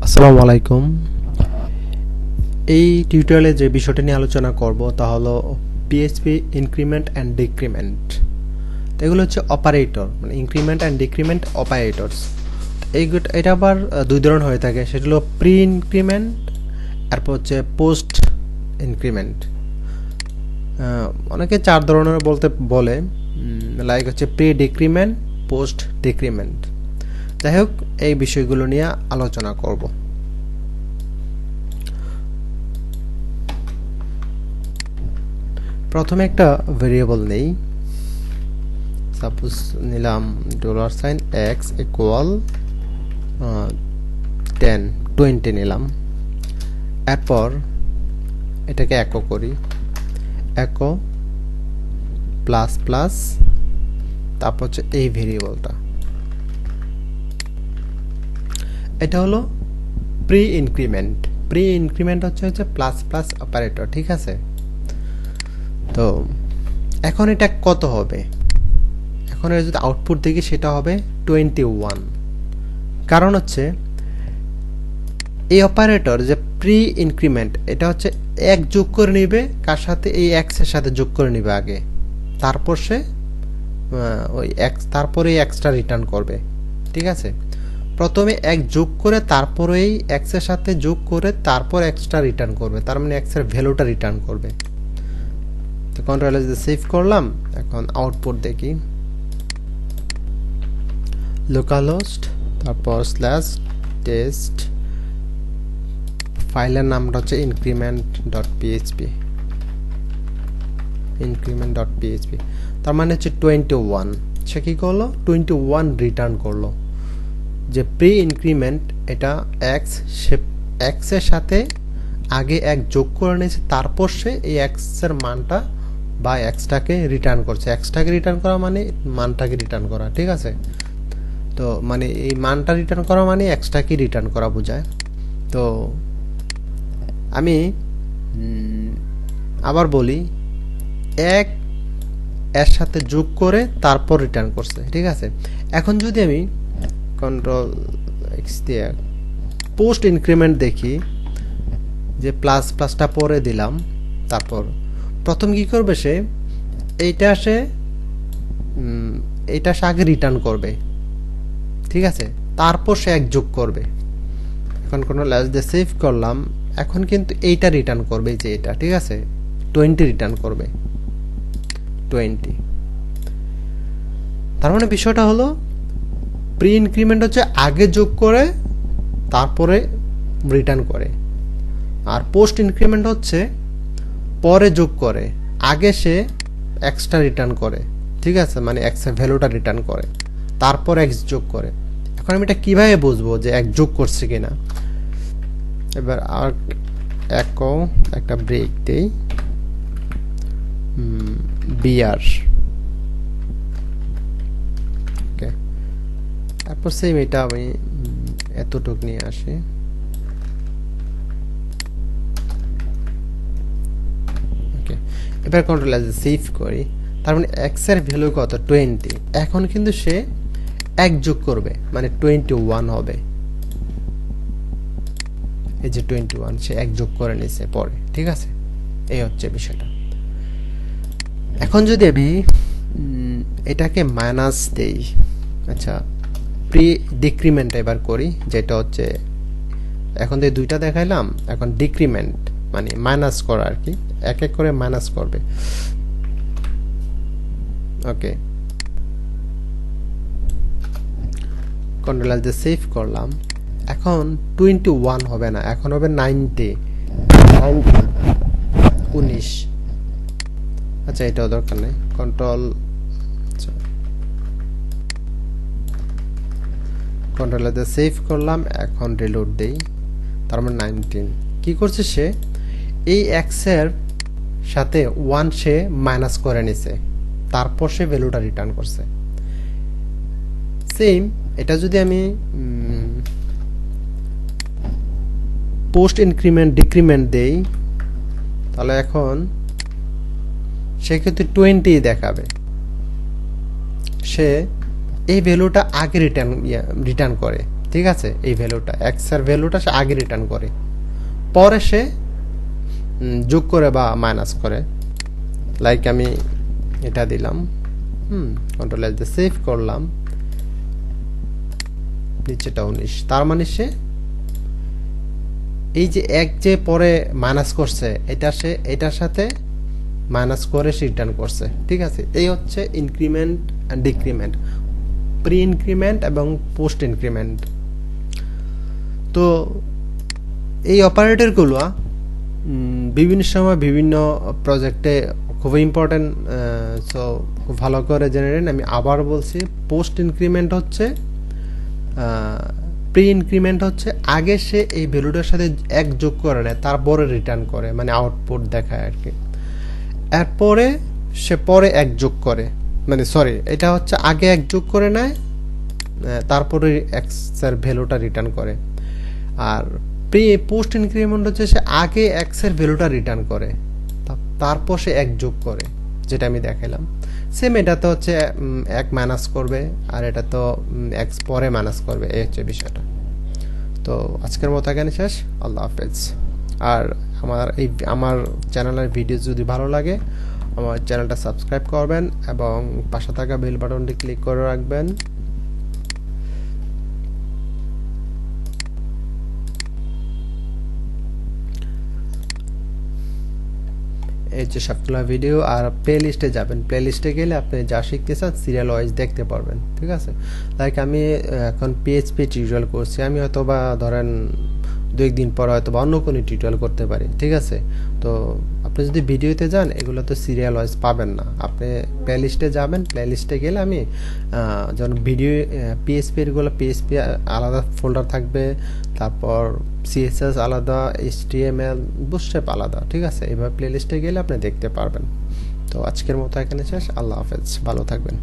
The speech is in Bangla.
আসসালামু আলাইকুম। এই টিউটোরিয়ালে যে বিষয়টা নিয়ে আলোচনা করব তা হলো পিএইচপি ইনক্রিমেন্ট অ্যান্ড ডিক্রিমেন্ট। এগুলো হচ্ছে অপারেটর, মানে ইনক্রিমেন্ট অ্যান্ড ডিক্রিমেন্ট অপারেটরস। এটা আবার দুই ধরনের হয়ে থাকে, সেটা হলো প্রি ইনক্রিমেন্ট, তারপর হচ্ছে পোস্ট ইনক্রিমেন্ট। অনেকে চার ধরনের বলে, লাইক হচ্ছে প্রি ডিক্রিমেন্ট, পোস্ট ডিক্রিমেন্ট। যাই হোক, এই বিষয়গুলো নিয়ে আলোচনা করব। প্রথমে একটা ভেরিয়েবল নেই, সাপোজ নিলাম $x ইকুয়াল 20 নিলাম। এরপর এটাকে একো করি, একো প্লাস প্লাস, তারপর হচ্ছে এই ভেরিয়েবলটা, এটা হলো প্রি ইনক্রিমেন্ট। প্রি ইনক্রিমেন্ট হচ্ছে প্লাস প্লাস অপারেটর, ঠিক আছে? তো এখন এটা কত হবে? এখন এর যদি আউটপুট দেখি সেটা হবে 21। কারণ হচ্ছে এই অপারেটর যে প্রি ইনক্রিমেন্ট, এটা হচ্ছে এক যোগ করে নিবে, কার সাথে? এই এক্স এর সাথে যোগ করে নিবে আগে, তারপর সে ওই এক্স, তারপরে এই এক্সটা রিটার্ন করবে, ঠিক আছে? প্রথমে এক যোগ করে তারপর এই এক্স এর সাথে যোগ করে তারপর এক্সটা রিটার্ন করবে, তার মানে এক্স এর ভ্যালুটা রিটার্ন করবে। তো কন্ট্রোল এস দিয়ে সেভ করলাম। এখন আউটপুট দেখি, লোকালহোস্ট তারপর /test, ফাইলের নামটা হচ্ছে increment.php, increment.php। তার মানে হচ্ছে 21। সে কি করলো? 21 রিটার্ন করলো। যে প্রি ইনক্রিমেন্ট, এটা এক্স, সে এক্স এর সাথে আগে এক যোগ করে নিয়েছে, তারপর সে এই এক্স এর মানটা বা এক্সটাকে রিটার্ন করছে। এক্সটাকে রিটার্ন করা মানে মানটাকে রিটার্ন করা, ঠিক আছে? তো মানে এই মানটা রিটার্ন করা মানে এক্সটাকে রিটার্ন করা বোঝায়। তো আমি আবার বলি, এক এর সাথে যোগ করে তারপর রিটার্ন করছে, ঠিক আছে? এখন যদি আমি কন্ট্রোল এক্স দিয়ে পোস্ট ইনক্রিমেন্ট দেখি, যে প্লাস প্লাসটা পরে দিলাম, তারপর প্রথম কি করবে? সে এইটা সে আগে রিটার্ন করবে, ঠিক আছে? তারপর সে এক যোগ করবে। এখন কন্ট্রোল এস দিয়ে সেভ করলাম। এখন কিন্তু এইটা রিটার্ন করবে, যে এটা, ঠিক আছে? 20 রিটার্ন করবে, 20। তার মানে বিষয়টা হলো প্রি ইনক্রিমেন্ট হচ্ছে আগে যোগ করে তারপরে রিটার্ন করে, আর পোস্ট ইনক্রিমেন্ট হচ্ছে পরে যোগ করে, আগে সে এক্সটা রিটার্ন করে, ঠিক আছে? মানে এক্স এর ভ্যালুটা রিটার্ন করে, তারপর এক্স যোগ করে। এখন আমি এটা কিভাবে বুঝবো যে এক যোগ করছে কিনা? এবার আর একটা ব্রেক দেই, বিআর, ওকে। তারপর সেম এটা আমি এতটুক নিয়ে আসি, ওকে। এবার কন্ট্রোল এস সেভ করি। তার মানে এক্স এর ভ্যালু কত? 20। এখন কিন্তু সে এক যোগ করবে, মানে 21 হবে। এই যে 21, সে এক যোগ করে নিছে পরে, ঠিক আছে? এই হচ্ছে বিষয়টা। এখন যদি আমি এটাকে মাইনাস দেই, আচ্ছা, প্রি ডিক্রিমেন্ট এবার করি, যেটা হচ্ছে এখন তো দুইটা দেখাইলাম, এখন ডিক্রিমেন্ট মানে মাইনাস করা আর কি, এক এক করে মাইনাস করবে, ওকে। কন্ট্রোল এস দিয়ে সেভ করলাম। এখন 21 হবে না, এখন হবে 19। আচ্ছা, এটাও দরকার নেই। কন্ট্রোল এস দিয়ে সেভ করলাম। এখন রিলোড দেই, তার মানে 19। কি করছে সে? এই এক্স এর সাথে 1 সে মাইনাস করে নিছে, তারপর সে ভ্যালুটা রিটার্ন করছে। সেম এটা যদি আমি পোস্ট ইনক্রিমেন্ট ডিক্রিমেন্ট দেই, তাহলে এখন সেক্ষেত্রে 20 দেখাবে। সে এই ভ্যালুটা আগে রিটার্ন করে, ঠিক আছে, এই ভ্যালুটা এক্স এর ভ্যালুটা সে আগে রিটার্ন করে, পরে সে যোগ করে বা মাইনাস করে। লাইক আমি এটা দিলাম, কন্ট্রোল এস দিয়ে সেভ করলাম, নিচেটা 19, তার মানে সে এই যে এক যে পরে মাইনাস করছে এটা সে এটার সাথে মাইনাস করে সে রিটার্ন করছে। ঠিক আছে, এই হচ্ছে increment and decrement, pre increment এবং পোস্ট ইনক্রিমেন্ট। তো এই অপারেটরগুলো বিভিন্ন সময় বিভিন্ন প্রজেক্টে খুবই ইম্পর্টেন্ট, সো খুব ভালো করে জেনে নিন। আমি আবার বলছি, পোস্ট ইনক্রিমেন্ট হচ্ছে, প্রি ইনক্রিমেন্ট হচ্ছে আগে সে এই ভ্যালুটার সাথে এক যোগ করে নেয়, তারপরে রিটার্ন করে, মানে আউটপুট দেখায় আর কি। এরপরে সে পরে এক যোগ করে, মানে সরি, এটা হচ্ছে আগে এক যোগ করে নেয়, তারপরে এক্স এর ভ্যালুটা রিটার্ন করে। আর পোস্ট ইনক্রিমেন্ট হচ্ছে সে আগে এক্স এর ভ্যালুটা রিটার্ন করে, তারপর সে এক যোগ করে, যেটা আমি দেখাইলাম। সেম এটা তো হচ্ছে এক মাইনাস করবে, আর এটা তো এক্স পরে মাইনাস করবে, এই হচ্ছে বিষয়টা। তো আজকের মতো এখানে শেষ, আল্লাহ হাফেজ। আর আমার চ্যানেলের ভিডিও যদি ভালো লাগে আমার চ্যানেলটা সাবস্ক্রাইব করবেন এবং পাশে থাকা বেল বাটনটি ক্লিক করে রাখবেন। এই যে সবগুলো ভিডিও, আর প্লে লিস্টে যাবেন, প্লে লিস্টে গেলে আপনি যা শিখতে চান সিরিয়াল ওয়াইজ দেখতে পারবেন। ঠিক আছে, লাইক আমি এখন পিএইচপি টিউটোরিয়াল করছি, আমি হয়তো বা ধরেন 2 দিন পর হয়তো বা অন্য কোনো টিউটোরিয়াল করতে পারি। ঠিক আছে, তো আপনি যদি ভিডিওতে যান এগুলো তো সিরিয়াল ওয়াইজ পাবেন না, আপনি প্লে লিস্টে যাবেন, প্লে লিস্টে গেলে আমি যেমন ভিডিও পিএইচপিগুলো পিএইচপি আলাদা ফোল্ডার থাকবে, তারপর সিএসএস আলাদা, এইচটিএমএল, বুটস্ট্র্যাপ আলাদা। ঠিক আছে, এভাবে প্লে লিস্টে গেলে আপনি দেখতে পারবেন। তো আজকের মতো এখানে শেষ, আল্লাহ হাফেজ, ভালো থাকবেন।